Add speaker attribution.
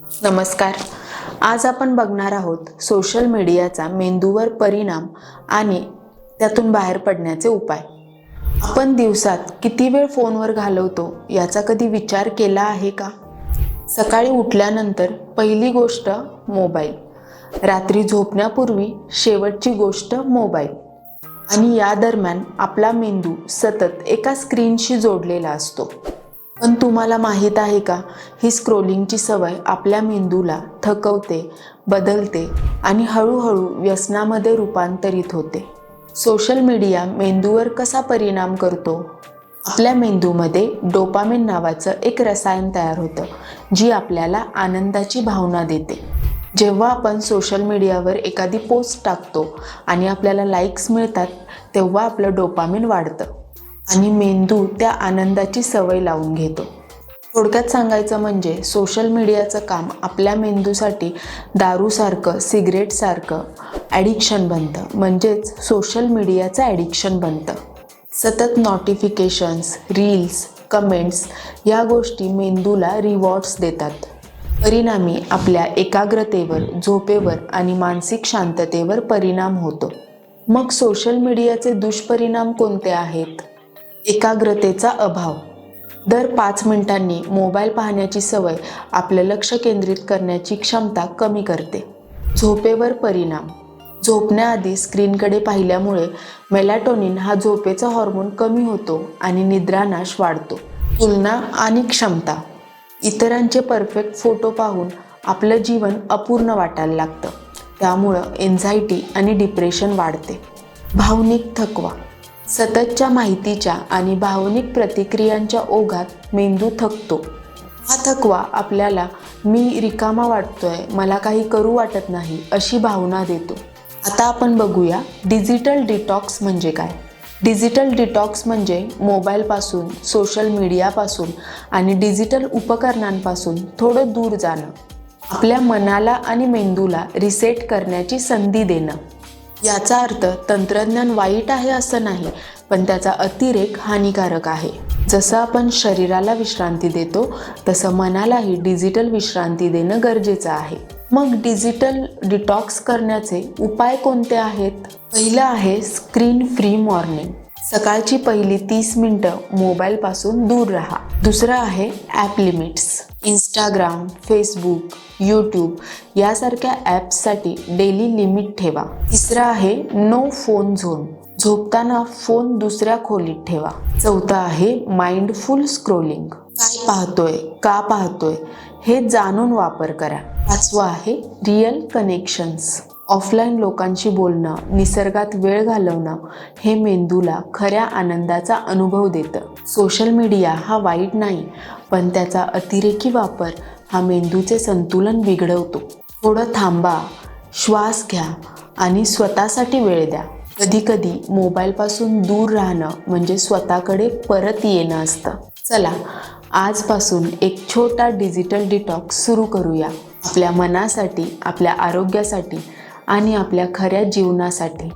Speaker 1: नमस्कार. आज आपण बघणार आहोत सोशल मीडियाचा मेंदूवर परिणाम आणि त्यातून बाहेर पडण्याचे उपाय. आपण दिवसात किती वेळ फोनवर घालवतो याचा कधी विचार केला आहे का? सकाळी उठल्यानंतर पहिली गोष्ट मोबाईल, रात्री झोपण्यापूर्वी शेवटची गोष्ट मोबाईल, आणि या दरम्यान आपला मेंदू सतत एका स्क्रीनशी जोडलेला असतो. पण तुम्हाला माहीत आहे का, ही स्क्रोलिंगची सवय आपल्या मेंदूला थकवते, बदलते आणि हळूहळू व्यसनामध्ये रूपांतरित होते. सोशल मीडिया मेंदूवर कसा परिणाम करतो? आपल्या मेंदूमध्ये डोपामिन नावाचं एक रसायन तयार होतं, जी आपल्याला आनंदाची भावना देते. जेव्हा आपण सोशल मीडियावर एखादी पोस्ट टाकतो आणि आपल्याला लाईक्स मिळतात, तेव्हा आपलं डोपामिन वाढतं आणि मेंदू त्या आनंदाची सवय लावून घेतो. थोडक्यात सांगायचं म्हणजे सोशल मीडियाचं काम आपल्या मेंदूसाठी दारूसारखं, सिगरेटसारखं ॲडिक्शन बनतं. म्हणजेच सोशल मिडियाचं ॲडिक्शन बनतं. सतत नोटिफिकेशन्स, रील्स, कमेंट्स या गोष्टी मेंदूला रिवॉर्ड्स देतात. परिणामी आपल्या एकाग्रतेवर, झोपेवर आणि मानसिक शांततेवर परिणाम होतो. मग सोशल मीडियाचे दुष्परिणाम कोणते आहेत? एकाग्रतेचा अभाव. दर 5 मिनिटांनी मोबाईल पाहण्याची सवय आपलं लक्ष केंद्रित करण्याची क्षमता कमी करते. झोपेवर परिणाम. झोपण्याआधी स्क्रीनकडे पाहिल्यामुळे मेलॅटोनिन हा झोपेचा हॉर्मोन कमी होतो आणि निद्रानाश वाढतो. तुलना आणि क्षमता. इतरांचे परफेक्ट फोटो पाहून आपलं जीवन अपूर्ण वाटायला लागतं. त्यामुळं एन्झायटी आणि डिप्रेशन वाढते. भावनिक थकवा. सततच्या माहितीच्या आणि भावनिक प्रतिक्रियांच्या ओघात मेंदू थकतो. हा थकवा आपल्याला मी रिकामा वाटतोय, मला काही करू वाटत नाही अशी भावना देतो. आता आपण बघूया डिजिटल डिटॉक्स म्हणजे काय. डिजिटल डिटॉक्स म्हणजे मोबाईलपासून, सोशल मीडियापासून आणि डिजिटल उपकरणांपासून थोडं दूर जाणं. आपल्या मनाला आणि मेंदूला रिसेट करण्याची संधी देणं. याचा अर्थ तंत्रज्ञान वाईट आहे असं नाही, पण त्याचा अतिरेक हानिकारक आहे. जसं आपण शरीराला विश्रांती देतो, तसं मनालाही डिजिटल विश्रांती देणं गरजेचं आहे. मग डिजिटल डिटॉक्स करण्याचे उपाय कोणते आहेत? पहिलं आहे स्क्रीन फ्री मॉर्निंग. सकाळची पहिली 30 मिनिटं मोबाईलपासून दूर राहा. दुसरं आहे app limits. Instagram, Facebook, YouTube यासारख्या ॲप्ससाठी डेली लिमिट ठेवा. तिसरं आहे नो फोन झोन. झोपताना फोन दुसऱ्या खोलीत ठेवा. चौथं आहे माइंडफुल स्क्रोलिंग. काय पाहतोय, का पाहतोय हे जाणून वापर करा. पाचवं आहे रिअल कनेक्शन्स. ऑफलाईन लोकांशी बोलणं, निसर्गात वेळ घालवणं हे मेंदूला खऱ्या आनंदाचा अनुभव देतं. सोशल मीडिया हा वाईट नाही, पण त्याचा अतिरेकी वापर हा मेंदूचे संतुलन बिघडवतो. थोडं थांबा, श्वास घ्या आणि स्वतःसाठी वेळ द्या. कधीकधी मोबाईलपासून दूर राहणं म्हणजे स्वतःकडे परत येणं असतं. चला, आजपासून एक छोटा डिजिटल डिटॉक्स सुरू करूया. आपल्या मनासाठी, आपल्या आरोग्यासाठी आणि आपल्या खऱ्या जीवनासाठी.